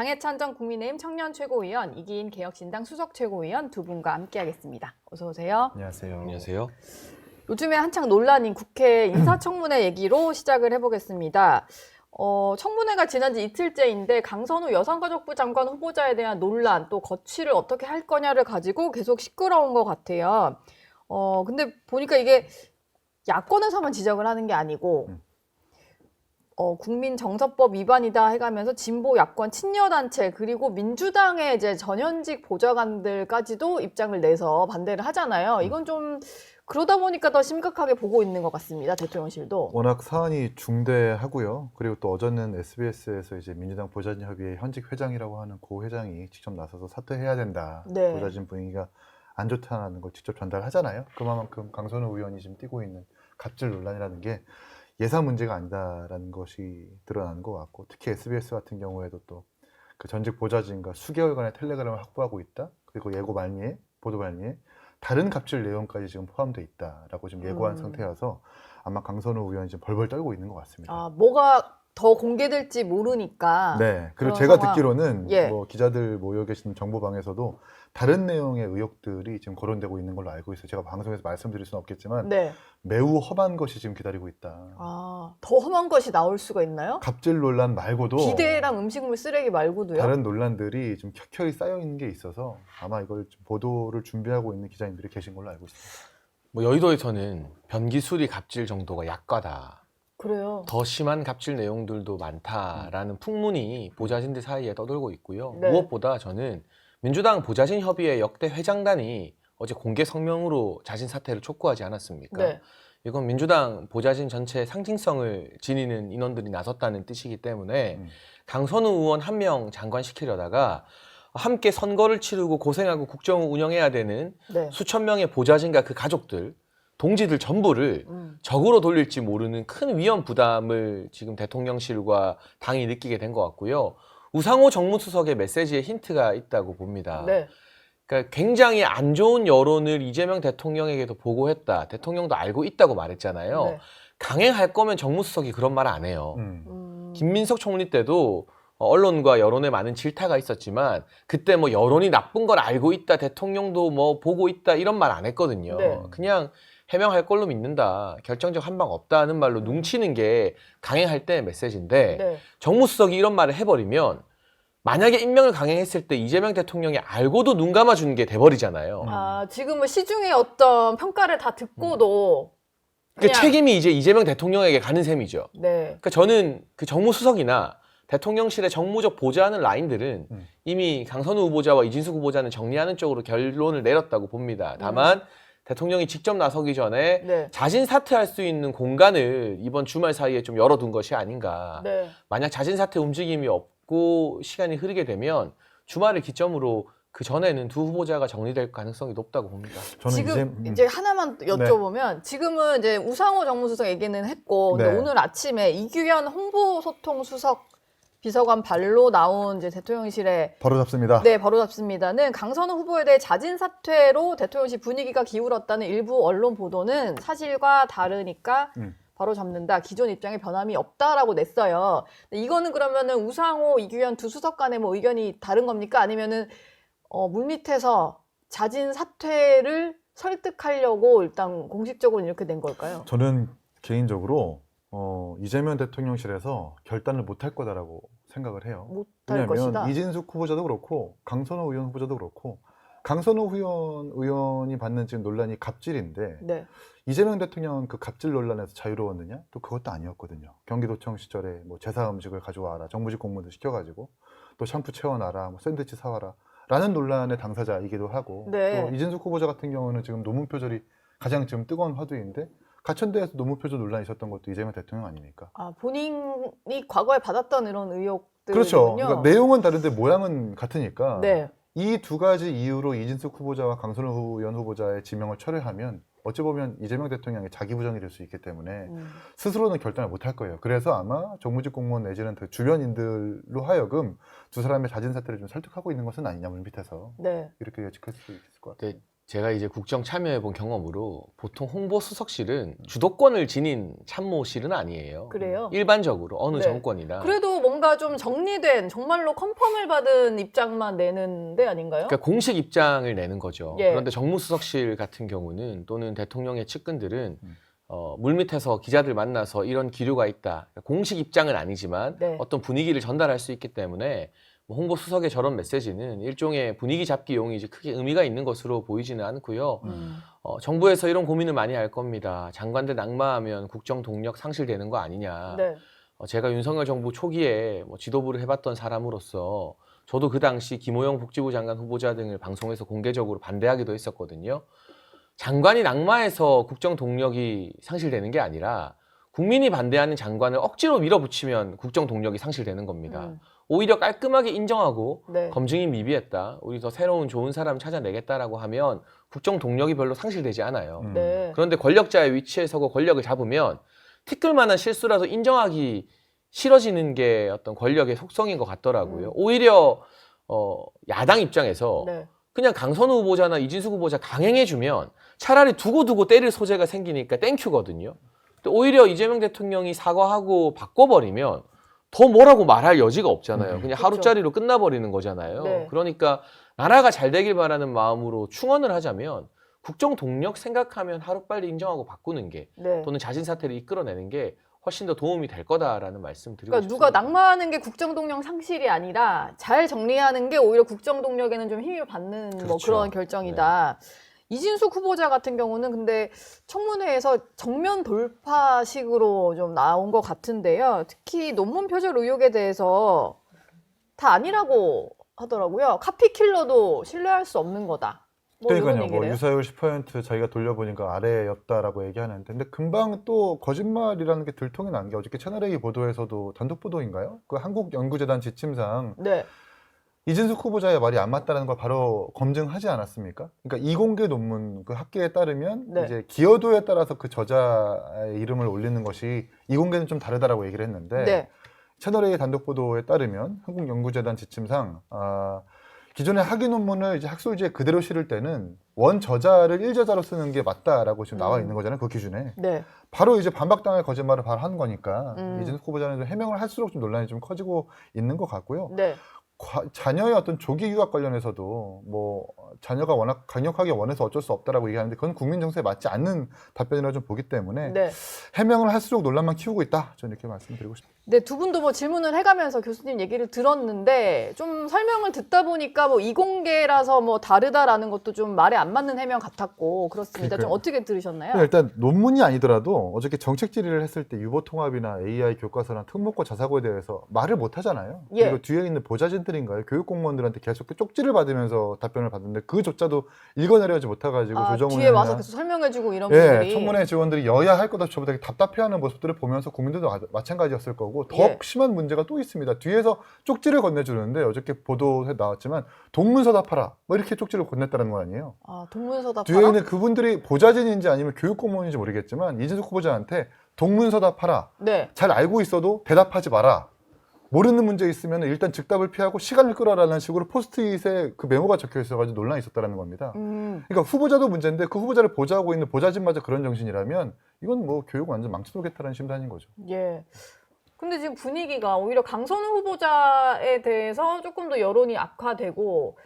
장해찬 전 국민의힘 청년 최고위원, 이기인 개혁신당 수석 최고위원 두 분과 함께하겠습니다. 어서 오세요. 안녕하세요. 안녕하세요. 요즘에 한창 논란인 국회 인사청문회 얘기로 시작을 해보겠습니다. 청문회가 지난 지 이틀째인데 강선우 여성가족부 장관 후보자에 대한 논란, 또 거취를 어떻게 할 거냐를 가지고 계속 시끄러운 것 같아요. 근데 보니까 이게 야권에서만 지적을 하는 게 아니고 국민정서법 위반이다 해가면서 진보 야권 친여단체 그리고 민주당의 이제 전현직 보좌관들까지도 입장을 내서 반대를 하잖아요. 이건 좀 그러다 보니까 더 심각하게 보고 있는 것 같습니다. 대통령실도. 워낙 사안이 중대하고요. 그리고 또 어제는 SBS에서 이제 민주당 보좌진 협의회 현직 회장이라고 하는 고 회장이 직접 나서서 사퇴해야 된다. 네. 보좌진 분위기가 안 좋다는 걸 직접 전달하잖아요. 그만큼 강선우 의원이 지금 띄고 있는 갑질 논란이라는 게 예사 문제가 아니다라는 것이 드러나는 것 같고, 특히 SBS 같은 경우에도 또 그 전직 보좌진과 수개월간의 텔레그램을 확보하고 있다. 그리고 예고 말미에, 보도 말미에 다른 갑질 내용까지 지금 포함되어 있다라고 지금 예고한 상태여서 아마 강선우 의원이 지금 벌벌 떨고 있는 것 같습니다. 뭐가 더 공개될지 모르니까. 네. 그리고 그런 제가 상황. 듣기로는 예. 뭐 기자들 모여 계신 정보방에서도 다른 내용의 의혹들이 지금 거론되고 있는 걸로 알고 있어요. 제가 방송에서 말씀드릴 수는 없겠지만 네. 매우 험한 것이 지금 기다리고 있다. 더 험한 것이 나올 수가 있나요? 갑질 논란 말고도 비대랑 음식물 쓰레기 말고도요? 다른 논란들이 좀 켜켜이 쌓여 있는 게 있어서 아마 이걸 좀 보도를 준비하고 있는 기자님들이 계신 걸로 알고 있습니다. 뭐 여의도에서는 변기수리 갑질 정도가 약과다. 그래요. 더 심한 갑질 내용들도 많다라는 풍문이 보좌진들 사이에 떠돌고 있고요. 네. 무엇보다 저는 민주당 보좌진 협의회 역대 회장단이 어제 공개 성명으로 자진 사퇴를 촉구하지 않았습니까? 네. 이건 민주당 보좌진 전체의 상징성을 지니는 인원들이 나섰다는 뜻이기 때문에 강선우 의원 한 명 장관시키려다가 함께 선거를 치르고 고생하고 국정을 운영해야 되는 네. 수천 명의 보좌진과 그 가족들, 동지들 전부를 적으로 돌릴지 모르는 큰 위험 부담을 지금 대통령실과 당이 느끼게 된 것 같고요. 우상호 정무수석의 메시지에 힌트가 있다고 봅니다. 네. 그러니까 굉장히 안 좋은 여론을 이재명 대통령에게도 보고했다. 대통령도 알고 있다고 말했잖아요. 네. 강행할 거면 정무수석이 그런 말 안 해요. 음. 김민석 총리 때도 언론과 여론에 많은 질타가 있었지만 그때 뭐 여론이 나쁜 걸 알고 있다. 대통령도 뭐 보고 있다. 이런 말 안 했거든요. 네. 그냥 해명할 걸로 믿는다. 결정적 한방 없다는 말로 뭉치는 게 강행할 때의 메시지인데 네. 정무수석이 이런 말을 해버리면 만약에 임명을 강행했을 때 이재명 대통령이 알고도 눈 감아주는 게 돼버리잖아요. 지금은 시중에 어떤 평가를 다 듣고도 그 그냥 책임이 이제 이재명 대통령에게 가는 셈이죠. 네. 그러니까 저는 그 정무수석이나 대통령실의 정무적 보좌하는 라인들은 이미 강선우 후보자와 이진숙 후보자는 정리하는 쪽으로 결론을 내렸다고 봅니다. 다만 대통령이 직접 나서기 전에 네. 자진 사퇴할 수 있는 공간을 이번 주말 사이에 좀 열어둔 것이 아닌가. 네. 만약 자진 사퇴 움직임이 없고 시간이 흐르게 되면 주말을 기점으로 그 전에는 두 후보자가 정리될 가능성이 높다고 봅니다. 저는 지금 이제 하나만 여쭤보면 지금은 이제 우상호 정무수석 얘기는 했고 근데 네. 오늘 아침에 이규현 홍보소통수석 비서관 발로 나온 이제 대통령실에 바로 잡습니다. 네, 바로 잡습니다는 강선우 후보에 대해 자진 사퇴로 대통령실 분위기가 기울었다는 일부 언론 보도는 사실과 다르니까 바로 잡는다. 기존 입장에 변함이 없다라고 냈어요. 근데 이거는 그러면은 우상호, 이규현 두 수석 간의 뭐 의견이 다른 겁니까? 아니면은 물밑에서 자진 사퇴를 설득하려고 일단 공식적으로 이렇게 된 걸까요? 저는 개인적으로 이재명 대통령실에서 결단을 못할 거다라고 생각을 해요. 못할 왜냐하면 것이다. 이진숙 후보자도 그렇고 강선호 의원 후보자도 그렇고 강선호 의원이 받는 지금 논란이 갑질인데 네. 이재명 대통령은 그 갑질 논란에서 자유로웠느냐? 또 그것도 아니었거든요. 경기도청 시절에 뭐 제사 음식을 가져와라, 정부직 공무원들 시켜가지고 또 샴푸 채워놔라, 뭐 샌드위치 사와라 라는 논란의 당사자이기도 하고 네. 또 이진숙 후보자 같은 경우는 지금 노문 표절이 가장 지금 뜨거운 화두인데 가천대에서 노무 표절 논란이 있었던 것도 이재명 대통령 아닙니까? 본인이 과거에 받았던 이런 의혹들이군요. 그렇죠. 그러니까 내용은 다른데 모양은 같으니까 네. 이 두 가지 이유로 이진숙 후보자와 강선우 의원 후보자의 지명을 철회하면 어찌 보면 이재명 대통령의 자기 부정이 될 수 있기 때문에 스스로는 결단을 못할 거예요. 그래서 아마 정무직 공무원 내지는 그 주변인들로 하여금 두 사람의 자진 사퇴를 좀 설득하고 있는 것은 아니냐 물밑에서 네. 이렇게 예측할 수 있을 것 같아요. 네, 제가 이제 국정 참여해본 경험으로 보통 홍보수석실은 주도권을 지닌 참모실은 아니에요. 그래요? 일반적으로 어느 네. 정권이나. 그래도 뭔가 좀 정리된 정말로 컨펌을 받은 입장만 내는 데 아닌가요? 그러니까 공식 입장을 내는 거죠. 예. 그런데 정무수석실 같은 경우는 또는 대통령의 측근들은 물밑에서 기자들 만나서 이런 기류가 있다. 그러니까 공식 입장은 아니지만 네. 어떤 분위기를 전달할 수 있기 때문에 홍보수석의 저런 메시지는 일종의 분위기 잡기용이지 크게 의미가 있는 것으로 보이지는 않고요. 정부에서 이런 고민을 많이 할 겁니다. 장관들 낙마하면 국정 동력 상실되는 거 아니냐. 네. 제가 윤석열 정부 초기에 지도부를 해봤던 사람으로서 저도 그 당시 김호영 복지부 장관 후보자 등을 방송에서 공개적으로 반대하기도 했었거든요. 장관이 낙마해서 국정 동력이 상실되는 게 아니라 국민이 반대하는 장관을 억지로 밀어붙이면 국정 동력이 상실되는 겁니다. 오히려 깔끔하게 인정하고 네. 검증이 미비했다. 우리 더 새로운 좋은 사람 찾아내겠다라고 하면 국정 동력이 별로 상실되지 않아요. 네. 그런데 권력자의 위치에 서고 권력을 잡으면 티끌만한 실수라도 인정하기 싫어지는 게 어떤 권력의 속성인 것 같더라고요. 오히려 야당 입장에서 네. 그냥 강선우 후보자나 이진숙 후보자 강행해주면 차라리 두고두고 때릴 소재가 생기니까 땡큐거든요. 근데 오히려 이재명 대통령이 사과하고 바꿔버리면 더 뭐라고 말할 여지가 없잖아요. 그냥 그렇죠. 하루짜리로 끝나버리는 거잖아요. 네. 그러니까 나라가 잘 되길 바라는 마음으로 충원을 하자면 국정 동력 생각하면 하루빨리 인정하고 바꾸는 게 네. 또는 자진 사퇴를 이끌어내는 게 훨씬 더 도움이 될 거다라는 말씀 드리고 그러니까 싶습니다. 누가 낙마하는 게 국정 동력 상실이 아니라 잘 정리하는 게 오히려 국정 동력에는 좀 힘을 받는 뭐 그렇죠. 그런 결정이다. 이진숙 후보자 같은 경우는 근데 청문회에서 정면 돌파식으로 좀 나온 것 같은데요. 특히 논문 표절 의혹에 대해서 다 아니라고 하더라고요. 카피킬러도 신뢰할 수 없는 거다. 뭐 이런 그러니까요. 얘기를 해요. 유사율 10% 자기가 돌려보니까 아래였다라고 얘기하는데, 근데 금방 또 거짓말이라는 게 들통이 난 게 어저께 채널A 보도에서도 단독 보도인가요? 그 한국연구재단 지침상 네. 이진숙 후보자의 말이 안 맞다는 걸 바로 검증하지 않았습니까? 그러니까 이공개 논문 그 학계에 따르면 네. 이제 기여도에 따라서 그 저자의 이름을 올리는 것이 이공개는 좀 다르다라고 얘기를 했는데, 네. 채널A 단독 보도에 따르면 한국연구재단 지침상 기존의 학위 논문을 이제 학술지에 그대로 실을 때는 원 저자를 1저자로 쓰는 게 맞다라고 지금 나와 있는 거잖아요. 그 기준에. 네. 바로 이제 반박당할 거짓말을 바로 한 거니까 이진숙 후보자는 좀 해명을 할수록 좀 논란이 좀 커지고 있는 것 같고요. 네. 자녀의 어떤 조기 유학 관련해서도 뭐 자녀가 워낙 강력하게 원해서 어쩔 수 없다라고 얘기하는데 그건 국민 정서에 맞지 않는 답변이라고 좀 보기 때문에 네. 해명을 할수록 논란만 키우고 있다. 저는 이렇게 말씀드리고 싶습니다. 네, 두 분도 뭐 질문을 해가면서 교수님 얘기를 들었는데 좀 설명을 듣다 보니까 뭐 이공계라서 뭐 다르다라는 것도 좀 말에 안 맞는 해명 같았고 그렇습니다. 좀 그러니까요. 어떻게 들으셨나요? 일단 논문이 아니더라도 어저께 정책 질의를 했을 때 유보통합이나 AI 교과서나 특목고 자사고에 대해서 말을 못 하잖아요. 예. 그리고 뒤에 있는 보좌진들인가요? 교육공무원들한테 계속 쪽지를 받으면서 답변을 받는데 그조차도 읽어내려지 못해가지고 조정훈 뒤에 와서 계속 설명해주고 이런 예, 분들이 청문회 직원들이 여야 할 것 없이 저보다 되게 답답해하는 모습들을 보면서 국민들도 마찬가지였을 거고 더 예. 심한 문제가 또 있습니다. 뒤에서 쪽지를 건네주는데 어저께 보도에 나왔지만 동문서답하라 뭐 이렇게 쪽지를 건넸다는 거 아니에요. 동문서답 뒤에 있는 그분들이 보좌진인지 아니면 교육공무원인지 모르겠지만 이진숙 후보자한테 동문서답하라. 네. 잘 알고 있어도 대답하지 마라. 모르는 문제 있으면 일단 즉답을 피하고 시간을 끌어라는 식으로 포스트잇에 그 메모가 적혀 있어가지고 논란이 있었다는 겁니다. 그러니까 후보자도 문제인데 그 후보자를 보좌하고 있는 보좌진마저 그런 정신이라면 이건 뭐 교육 완전 망치놓겠다는 심산인 거죠. 예. 근데 지금 분위기가 오히려 강선우 후보자에 대해서 조금 더 여론이 악화되고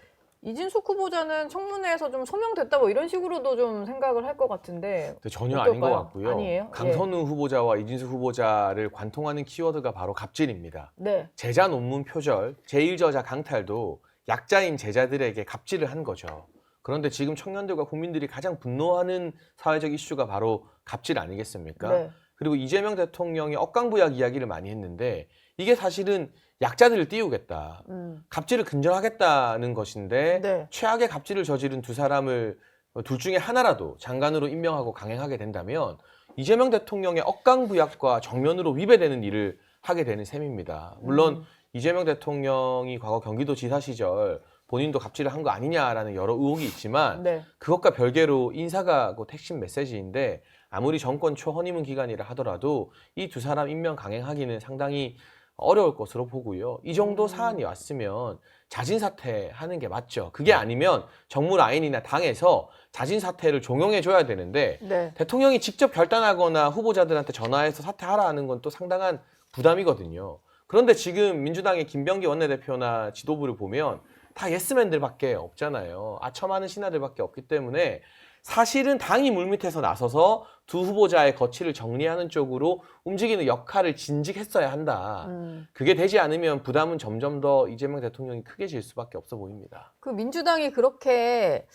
이진숙 후보자는 청문회에서 좀 소명됐다 뭐 이런 식으로도 좀 생각을 할 것 같은데 전혀 어떨까요? 아닌 것 같고요. 아니에요? 강선우 후보자와 이진숙 후보자를 관통하는 키워드가 바로 갑질입니다. 네. 제자 논문 표절, 제1저자 강탈도 약자인 제자들에게 갑질을 한 거죠. 그런데 지금 청년들과 국민들이 가장 분노하는 사회적 이슈가 바로 갑질 아니겠습니까? 네. 그리고 이재명 대통령이 억강부약 이야기를 많이 했는데 이게 사실은 약자들을 띄우겠다. 갑질을 근절하겠다는 것인데 네. 최악의 갑질을 저지른 두 사람을 둘 중에 하나라도 장관으로 임명하고 강행하게 된다면 이재명 대통령의 억강부약과 정면으로 위배되는 일을 하게 되는 셈입니다. 물론 이재명 대통령이 과거 경기도지사 시절 본인도 갑질을 한 거 아니냐라는 여러 의혹이 있지만 네. 그것과 별개로 인사가 그 핵심 메시지인데 아무리 정권 초 허니문 기간이라 하더라도 이 두 사람 임명 강행하기는 상당히 어려울 것으로 보고요. 이 정도 사안이 왔으면 자진 사퇴하는 게 맞죠. 그게 아니면 정무 라인이나 당에서 자진 사퇴를 종용해 줘야 되는데 네. 대통령이 직접 결단하거나 후보자들한테 전화해서 사퇴하라 하는 건 또 상당한 부담이거든요. 그런데 지금 민주당의 김병기 원내대표나 지도부를 보면 다 예스맨들밖에 없잖아요. 아첨하는 신하들밖에 없기 때문에 사실은 당이 물밑에서 나서서 두 후보자의 거취를 정리하는 쪽으로 움직이는 역할을 진직했어야 한다. 그게 되지 않으면 부담은 점점 더 이재명 대통령이 크게 질 수밖에 없어 보입니다. 그 민주당이 그렇게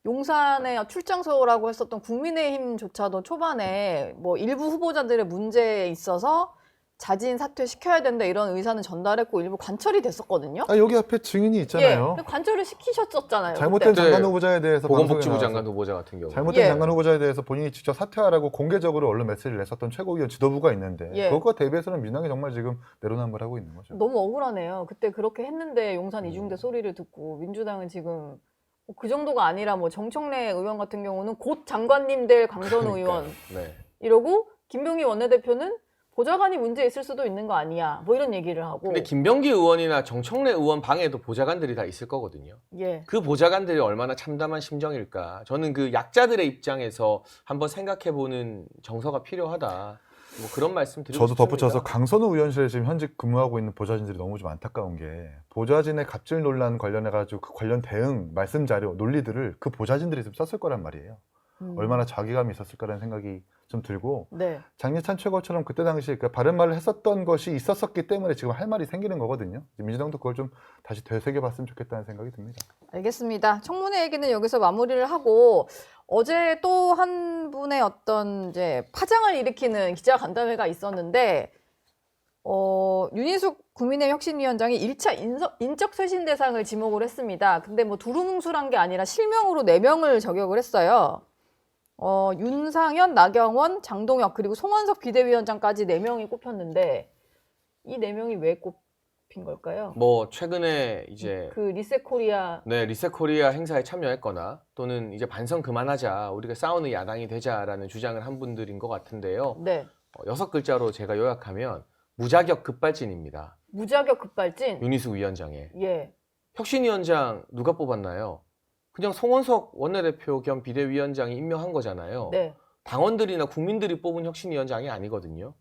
용산에 출장소라고 했었던 국민의힘조차도 초반에 뭐 일부 후보자들의 문제에 있어서 자진 사퇴시켜야 된다 이런 의사는 전달했고 일부 관철이 됐었거든요. 아, 여기 앞에 증인이 있잖아요. 근데 관철을 시키셨었잖아요. 잘못된 그때. 장관 후보자에 대해서 보건복지부 방송에 장관 나와서 후보자 같은 경우. 잘못된 예. 장관 후보자에 대해서 본인이 직접 사퇴하라고 공개적으로 언론 메시지를 냈었던 최고위원 지도부가 있는데 예. 그것과 대비해서는 민주당이 정말 지금 내로남불하고 있는 거죠. 너무 억울하네요. 그때 그렇게 했는데 용산 이중대 소리를 듣고 민주당은 지금 그 정도가 아니라 뭐 정청래 의원 같은 경우는 곧 장관님 될 강선우 의원 네. 이러고 김병기 원내대표는 보좌관이 문제 있을 수도 있는 거 아니야 뭐 이런 얘기를 하고. 근데 김병기 의원이나 정청래 의원 방에도 보좌관들이 다 있을 거거든요. 예. 그 보좌관들이 얼마나 참담한 심정일까. 저는 그 약자들의 입장에서 한번 생각해보는 정서가 필요하다. 뭐 그런 말씀 드리고 저도 싶습니다. 덧붙여서 강선우 의원실에 지금 현직 근무하고 있는 보좌진들이 너무 좀 안타까운 게 보좌진의 갑질 논란 관련해가지고 그 관련 대응, 말씀 자료, 논리들을 그 보좌진들이 좀 썼을 거란 말이에요. 얼마나 자괴감이 있었을까라는 생각이 좀 들고 네. 장예찬 최고처럼 그때 당시에 그 바른 말을 했었던 것이 있었었기 때문에 지금 할 말이 생기는 거거든요. 민주당도 그걸 좀 다시 되새겨봤으면 좋겠다는 생각이 듭니다. 알겠습니다. 청문회 얘기는 여기서 마무리를 하고 어제 또 한 분의 어떤 이제 파장을 일으키는 기자 간담회가 있었는데 윤희숙 국민의힘 혁신위원장이 1차 인적 쇄신 대상을 지목을 했습니다. 근데 뭐 두루뭉술한 게 아니라 실명으로 4명을 저격을 했어요. 윤상현, 나경원, 장동혁 그리고 송원석 비대위원장까지 4명이 꼽혔는데 이 4명이 왜 꼽힌 걸까요? 뭐 최근에 이제 그 리셋 코리아 리셋 코리아 행사에 참여했거나 또는 이제 반성 그만하자, 우리가 싸우는 야당이 되자라는 주장을 한 분들인 것 같은데요. 네. 6글자로 제가 요약하면 무자격 급발진입니다. 무자격 급발진. 윤희숙 위원장의. 예. 혁신위원장 누가 뽑았나요? 그냥 송원석 원내대표 겸 비대위원장이 임명한 거잖아요. 네. 당원들이나 국민들이 뽑은 혁신위원장이 아니거든요.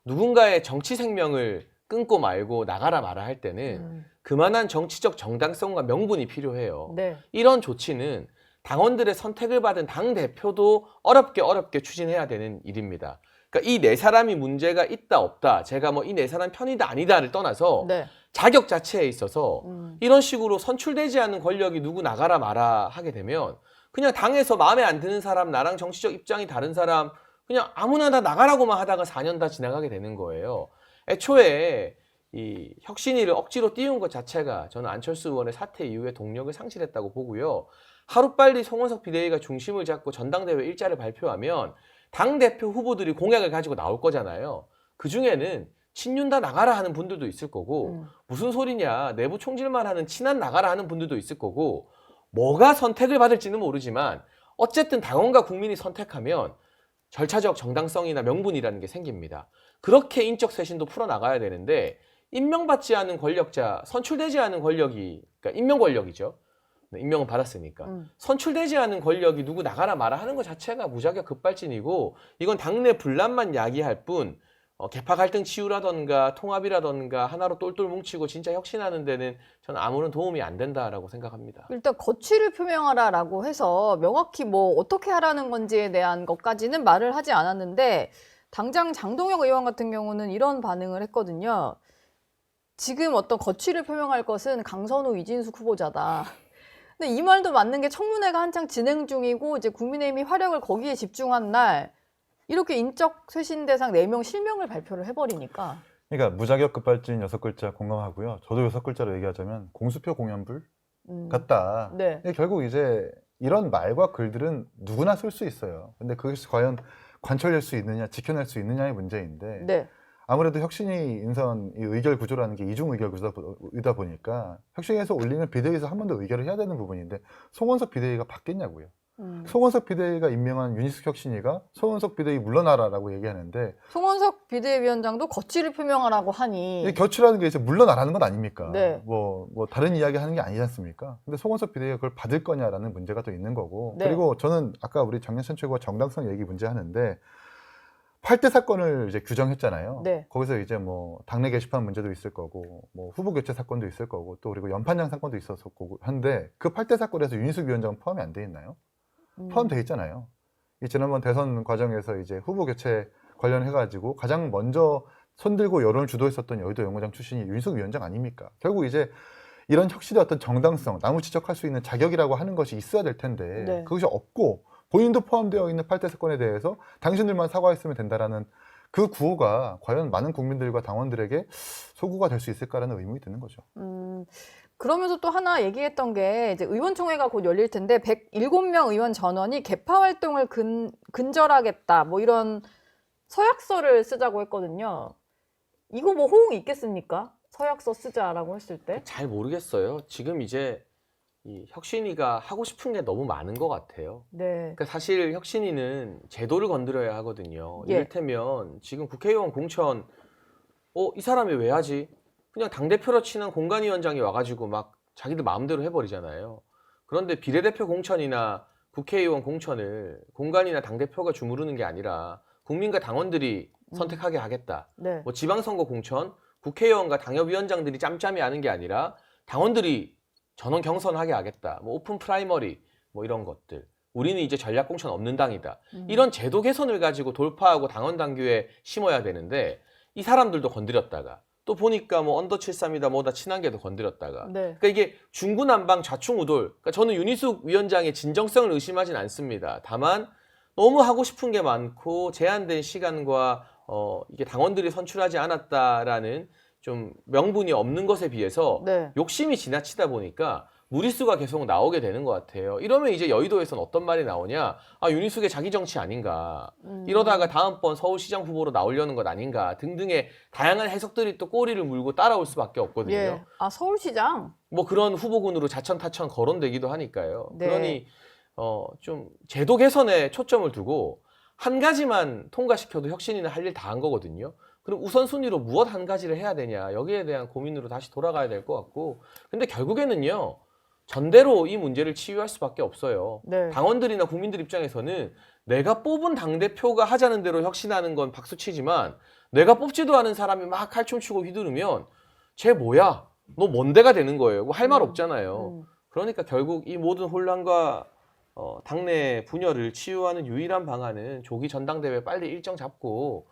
누군가의 정치 생명을 끊고 말고 나가라 마라 할 때는 그만한 정치적 정당성과 명분이 필요해요. 네. 이런 조치는 당원들의 선택을 받은 당대표도 어렵게 추진해야 되는 일입니다. 그러니까 이 4사람이 문제가 있다 없다, 제가 뭐 이 4사람 편이다 아니다를 떠나서 네. 자격 자체에 있어서 이런 식으로 선출되지 않은 권력이 누구 나가라 마라 하게 되면 그냥 당에서 마음에 안 드는 사람, 나랑 정치적 입장이 다른 사람 그냥 아무나 다 나가라고만 하다가 4년 다 지나가게 되는 거예요. 애초에 이 혁신위를 억지로 띄운 것 자체가 저는 안철수 의원의 사퇴 이후에 동력을 상실했다고 보고요. 하루빨리 송원석 비대위가 중심을 잡고 전당대회 일자를 발표하면 당대표 후보들이 공약을 가지고 나올 거잖아요. 그중에는 친윤 다 나가라 하는 분들도 있을 거고 무슨 소리냐, 내부 총질만 하는 친한 나가라 하는 분들도 있을 거고 뭐가 선택을 받을지는 모르지만 어쨌든 당원과 국민이 선택하면 절차적 정당성이나 명분이라는 게 생깁니다. 그렇게 인적 쇄신도 풀어나가야 되는데 임명받지 않은 권력자, 선출되지 않은 권력이, 그러니까 임명 권력이죠. 임명은 받았으니까. 선출되지 않은 권력이 누구 나가라 마라 하는 것 자체가 무자격 급발진이고 이건 당내 분란만 야기할 뿐 개파 갈등 치유라던가 통합이라던가 하나로 똘똘 뭉치고 진짜 혁신하는 데는 저는 아무런 도움이 안 된다라고 생각합니다. 일단 거취를 표명하라라고 해서 명확히 뭐 어떻게 하라는 건지에 대한 것까지는 말을 하지 않았는데 당장 장동혁 의원 같은 경우는 이런 반응을 했거든요. 지금 어떤 거취를 표명할 것은 강선우, 이진숙 후보자다. 근데 이 말도 맞는 게 청문회가 한창 진행 중이고 이제 국민의힘이 화력을 거기에 집중한 날 이렇게 인적 쇄신 대상 4명 실명을 발표를 해버리니까. 그러니까 무자격 급발진 6글자 공감하고요. 저도 6글자로 얘기하자면 공수표 공연불 같다. 네. 결국 이제 이런 말과 글들은 누구나 쓸 수 있어요. 근데 그것이 과연 관철될 수 있느냐, 지켜낼 수 있느냐의 문제인데 네. 아무래도 혁신위 인선 이 의결 구조라는 게 이중 의결 구조이다 보니까 혁신위에서 올리는 비대위에서 한 번 더 의결을 해야 되는 부분인데 송원석 비대위가 받겠냐고요. 송원석 비대위가 임명한 윤희숙 혁신위가 송원석 비대위 물러나라라고 얘기하는데 송원석 비대위원장도 거취를 표명하라고 하니 이 겨치라는 게 이제 물러나라는 건 아닙니까? 네. 뭐 다른 이야기 하는 게 아니지 않습니까? 근데 송원석 비대위가 그걸 받을 거냐라는 문제가 또 있는 거고 네. 그리고 저는 아까 우리 정년선 최고가 정당성 얘기 문제 하는데 8대 사건을 이제 규정했잖아요. 네. 거기서 이제 뭐 당내 게시판 문제도 있을 거고 뭐 후보 교체 사건도 있을 거고 또 그리고 연판장 사건도 있었고 한데 그 8대 사건에서 윤희숙 위원장은 포함이 안 돼 있나요? 포함되어 있잖아요. 이 지난번 대선 과정에서 이제 후보 교체 관련해가지고 가장 먼저 손들고 여론을 주도했었던 여의도 연구장 출신이 윤희숙 위원장 아닙니까? 결국 이제 이런 혁신의 어떤 정당성, 남을 지적할 수 있는 자격이라고 하는 것이 있어야 될 텐데 네. 그것이 없고 본인도 포함되어 있는 8대 사건에 대해서 당신들만 사과했으면 된다라는 그 구호가 과연 많은 국민들과 당원들에게 소구가 될 수 있을까라는 의문이 드는 거죠. 그러면서 또 하나 얘기했던 게 이제 의원총회가 곧 열릴 텐데 107명 의원 전원이 개파 활동을 근절하겠다 뭐 이런 서약서를 쓰자고 했거든요. 이거 뭐 호응이 있겠습니까? 서약서 쓰자라고 했을 때? 잘 모르겠어요. 지금 이제 이 혁신위가 하고 싶은 게 너무 많은 것 같아요. 네. 그러니까 사실 혁신위는 제도를 건드려야 하거든요. 예. 이를테면 지금 국회의원 공천, 이 사람이 왜 하지? 그냥 당대표로 치는 공관위원장이 와가지고 막 자기들 마음대로 해버리잖아요. 그런데 비례대표 공천이나 국회의원 공천을 공관이나 당대표가 주무르는 게 아니라 국민과 당원들이 선택하게 하겠다. 네. 뭐 지방선거 공천, 국회의원과 당협위원장들이 짬짬이 하는 게 아니라 당원들이 전원 경선하게 하겠다. 뭐 오픈 프라이머리 뭐 이런 것들. 우리는 이제 전략 공천 없는 당이다. 이런 제도 개선을 가지고 돌파하고 당원 당규에 심어야 되는데 이 사람들도 건드렸다가 또 보니까 뭐 언더 73이다 뭐다 친한 게도 건드렸다가 네. 그러니까 이게 중구난방 좌충우돌. 그러니까 저는 윤희숙 위원장의 진정성을 의심하진 않습니다. 다만 너무 하고 싶은 게 많고 제한된 시간과 이게 당원들이 선출하지 않았다라는 좀 명분이 없는 것에 비해서 네. 욕심이 지나치다 보니까 무리수가 계속 나오게 되는 것 같아요. 이러면 이제 여의도에서는 어떤 말이 나오냐? 아, 윤희숙의 자기 정치 아닌가? 이러다가 다음번 서울시장 후보로 나오려는 것 아닌가? 등등의 다양한 해석들이 또 꼬리를 물고 따라올 수밖에 없거든요. 예. 아, 서울시장? 뭐 그런 후보군으로 자천타천 거론되기도 하니까요. 네. 그러니 좀 제도 개선에 초점을 두고 한 가지만 통과시켜도 혁신이는 할 일 다 한 거거든요. 그럼 우선순위로 무엇 한 가지를 해야 되냐 여기에 대한 고민으로 다시 돌아가야 될 것 같고 근데 결국에는요 전대로 이 문제를 치유할 수밖에 없어요. 네. 당원들이나 국민들 입장에서는 내가 뽑은 당대표가 하자는 대로 혁신하는 건 박수치지만 내가 뽑지도 않은 사람이 막 칼춤추고 휘두르면 쟤 뭐야? 너 뭔데가 되는 거예요. 할 말 없잖아요. 그러니까 결국 이 모든 혼란과 당내 분열을 치유하는 유일한 방안은 조기 전당대회 빨리 일정 잡고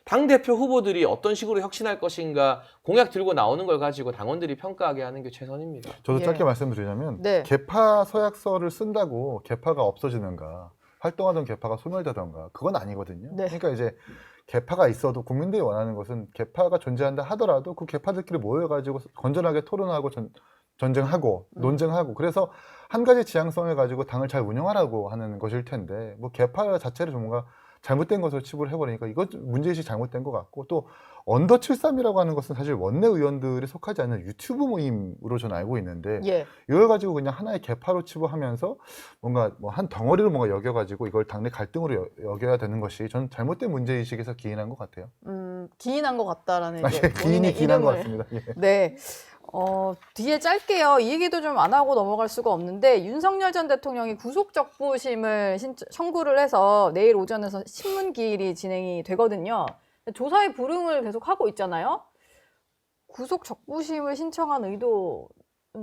당대표 후보들이 어떤 식으로 혁신할 것인가 공약 들고 나오는 걸 가지고 당원들이 평가하게 하는 게 최선입니다. 저도 예. 짧게 말씀드리자면 네. 개파 서약서를 쓴다고 개파가 없어지는가 활동하던 개파가 소멸되던가 그건 아니거든요. 네. 그러니까 이제 개파가 있어도 국민들이 원하는 것은 개파가 존재한다 하더라도 그 개파들끼리 모여가지고 건전하게 토론하고 전쟁하고 논쟁하고 그래서 한 가지 지향성을 가지고 당을 잘 운영하라고 하는 것일 텐데 뭐 개파 자체를 뭔가 잘못된 것으로 치부를 해버리니까 이것 문제의식이 잘못된 것 같고 또 언더 73이라고 하는 것은 사실 원내 의원들이 속하지 않는 유튜브 모임으로 저는 알고 있는데 예. 이걸 가지고 그냥 하나의 개파로 치부하면서 뭔가 뭐 한 덩어리로 뭔가 여겨가지고 이걸 당내 갈등으로 여겨야 되는 것이 저는 잘못된 문제의식에서 기인한 것 같아요. 기인한 것 같다라는 이제 기인이 본인의 기인한 것 이름을. 같습니다. 예. 네. 뒤에 짧게요. 이 얘기도 좀 안 하고 넘어갈 수가 없는데 윤석열 전 대통령이 구속 적부심을 청구를 해서 내일 오전에서 신문 기일이 진행이 되거든요. 조사에 불응을 계속 하고 있잖아요. 구속 적부심을 신청한 의도는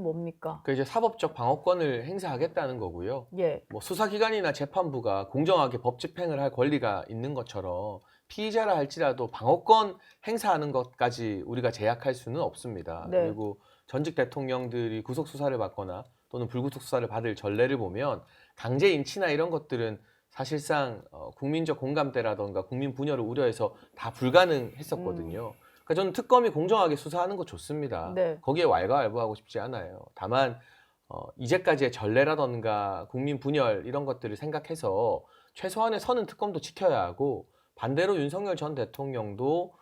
뭡니까? 그 이제 사법적 방어권을 행사하겠다는 거고요. 예. 뭐 수사기관이나 재판부가 공정하게 법 집행을 할 권리가 있는 것처럼 피의자라 할지라도 방어권 행사하는 것까지 우리가 제약할 수는 없습니다. 네. 그리고 전직 대통령들이 구속 수사를 받거나 또는 불구속 수사를 받을 전례를 보면 강제 인치나 이런 것들은 사실상 국민적 공감대라던가 국민 분열을 우려해서 다 불가능했었거든요. 그러니까 저는 특검이 공정하게 수사하는 거 좋습니다. 네. 거기에 왈가왈부하고 싶지 않아요. 다만 이제까지의 전례라던가 국민 분열 이런 것들을 생각해서 최소한의 선은 특검도 지켜야 하고 반대로 윤석열 전 대통령도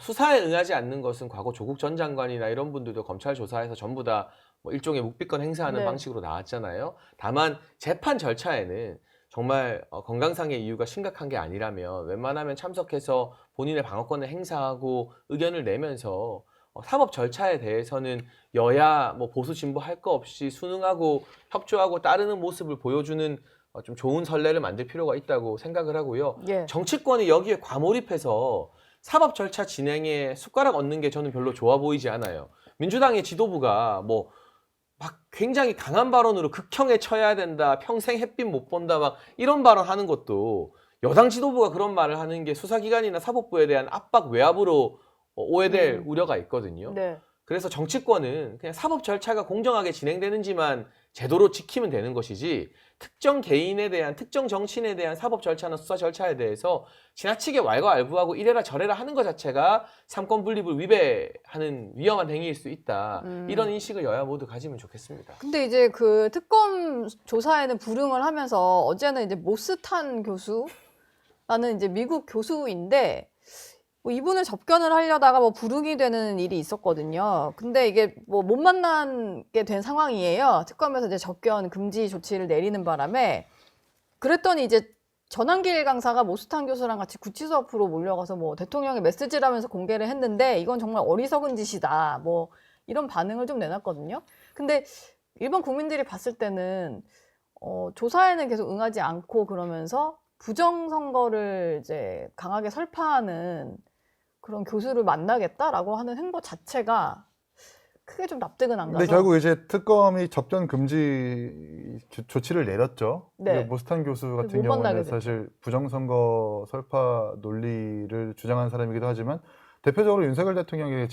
수사에 응하지 않는 것은 과거 조국 전 장관이나 이런 분들도 검찰 조사에서 전부 다 뭐 일종의 묵비권 행사하는 네. 방식으로 나왔잖아요. 다만 재판 절차에는 정말 건강상의 이유가 심각한 게 아니라면 웬만하면 참석해서 본인의 방어권을 행사하고 의견을 내면서 사법 절차에 대해서는 여야 뭐 보수 진보 할 거 없이 순응하고 협조하고 따르는 모습을 보여주는 좀 좋은 선례를 만들 필요가 있다고 생각을 하고요. 예. 정치권이 여기에 과몰입해서 사법 절차 진행에 숟가락 얹는 게 저는 별로 좋아 보이지 않아요. 민주당의 지도부가 뭐 막 굉장히 강한 발언으로 극형에 처해야 된다, 평생 햇빛 못 본다, 막 이런 발언하는 것도 여당 지도부가 그런 말을 하는 게 수사기관이나 사법부에 대한 압박 외압으로 오해될 우려가 있거든요. 네. 그래서 정치권은 그냥 사법 절차가 공정하게 진행되는지만 제도로 지키면 되는 것이지 특정 개인에 대한 특정 정치인에 대한 사법 절차나 수사 절차에 대해서 지나치게 왈가왈부하고 이래라 저래라 하는 것 자체가 삼권 분립을 위배하는 위험한 행위일 수 있다. 이런 인식을 여야 모두 가지면 좋겠습니다. 근데 이제 그 특검 조사에는 불응을 하면서 어제는 이제 모스탄 교수라는 이제 미국 교수인데 뭐 이분을 접견을 하려다가 뭐 불응이 되는 일이 있었거든요. 근데 이게 뭐 못 만나게 된 상황이에요. 특검에서 이제 접견 금지 조치를 내리는 바람에 그랬더니 이제 전한길 강사가 모스탄 교수랑 같이 구치소 앞으로 몰려가서 뭐 대통령의 메시지를 하면서 공개를 했는데 이건 정말 어리석은 짓이다. 뭐 이런 반응을 좀 내놨거든요. 근데 일반 국민들이 봤을 때는 조사에는 계속 응하지 않고 그러면서 부정선거를 이제 강하게 설파하는 그런 교수를 만나겠다라고 하는 행보 자체가 크게 좀 납득은 안 가서. 근데 결국 이제 특검이 접견 금지 조치를 내렸죠. 네. 근데 모스탄 교수 같은 못 만나게 경우는 됐죠. 사실 부정선거 설파 논리를 주장하는 사람이기도 하지만 대표적으로 윤석열 대통령이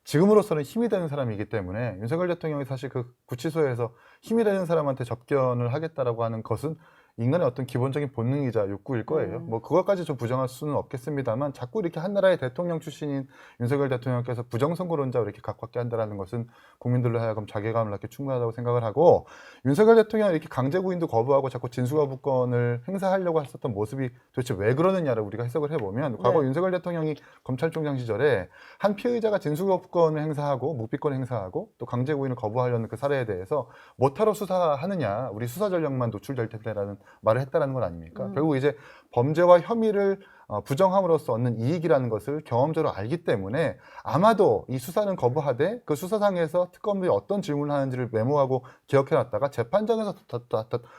지금으로서는 힘이 되는 사람이기 때문에 윤석열 대통령이 사실 그 구치소에서 힘이 되는 사람한테 접견을 하겠다라고 하는 것은 인간의 어떤 기본적인 본능이자 욕구일 거예요. 뭐 그것까지 좀 부정할 수는 없겠습니다만 자꾸 이렇게 한 나라의 대통령 출신인 윤석열 대통령께서 부정선거론자로 이렇게 각받게 한다는 것은 국민들로 하여금 자괴감을 갖게 충분하다고 생각을 하고 윤석열 대통령이 이렇게 강제 구인도 거부하고 자꾸 진수거부권을 행사하려고 했었던 모습이 도대체 왜 그러느냐를 우리가 해석을 해보면 과거 윤석열 대통령이 검찰총장 시절에 한 피의자가 진수거부권을 행사하고 묵비권을 행사하고 또 강제 구인을 거부하려는 그 사례에 대해서 뭐하러 수사하느냐, 우리 수사 전력만 노출될 텐데라는 말을 했다는 건 아닙니까? 결국 이제 범죄와 혐의를 부정함으로써 얻는 이익이라는 것을 경험적으로 알기 때문에 아마도 이 수사는 거부하되 그 수사상에서 특검들이 어떤 질문을 하는지를 메모하고 기억해놨다가 재판장에서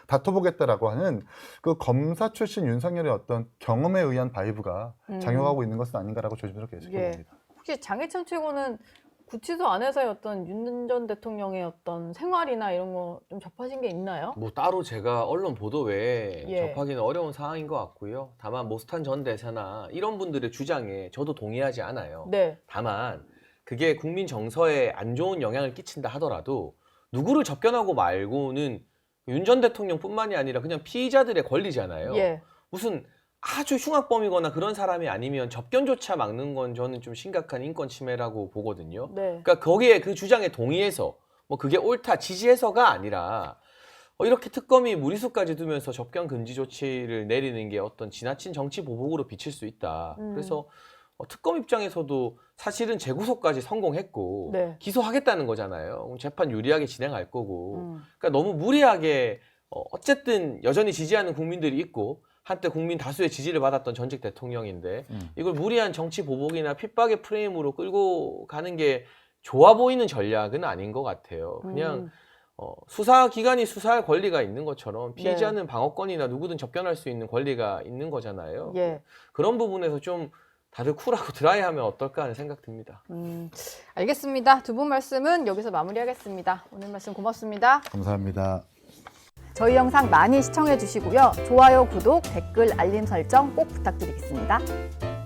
다퉈보겠다라고 하는 그 검사 출신 윤석열의 어떤 경험에 의한 바이브가 작용하고 있는 것은 아닌가라고 조심스럽게 예측해봅니다. 혹시 장해찬 최고는 구치소 안에서의 어떤 윤 전 대통령의 어떤 생활이나 이런 거 좀 접하신 게 있나요? 뭐 따로 제가 언론 보도 외에 예. 접하기는 어려운 상황인 것 같고요. 다만 모스탄 전 대사나 이런 분들의 주장에 저도 동의하지 않아요. 네. 다만 그게 국민 정서에 안 좋은 영향을 끼친다 하더라도 누구를 접견하고 말고는 윤 전 대통령뿐만이 아니라 그냥 피의자들의 권리잖아요. 예. 무슨 아주 흉악범이거나 그런 사람이 아니면 접견조차 막는 건 저는 좀 심각한 인권 침해라고 보거든요. 네. 그러니까 거기에 그 주장에 동의해서 뭐 그게 옳다 지지해서가 아니라 이렇게 특검이 무리수까지 두면서 접견 금지 조치를 내리는 게 어떤 지나친 정치 보복으로 비칠 수 있다. 그래서 특검 입장에서도 사실은 재구속까지 성공했고 네. 기소하겠다는 거잖아요. 그럼 재판 유리하게 진행할 거고. 그러니까 너무 무리하게 어쨌든 여전히 지지하는 국민들이 있고 한때 국민 다수의 지지를 받았던 전직 대통령인데 이걸 무리한 정치 보복이나 핍박의 프레임으로 끌고 가는 게 좋아 보이는 전략은 아닌 것 같아요. 그냥 수사기관이 수사할 권리가 있는 것처럼 피의자는 방어권이나 누구든 접견할 수 있는 권리가 있는 거잖아요. 예. 그런 부분에서 좀 다들 쿨하고 드라이하면 어떨까 하는 생각 듭니다. 알겠습니다. 두 분 말씀은 여기서 마무리하겠습니다. 오늘 말씀 고맙습니다. 감사합니다. 저희 영상 많이 시청해 주시고요. 좋아요, 구독, 댓글, 알림 설정 꼭 부탁드리겠습니다.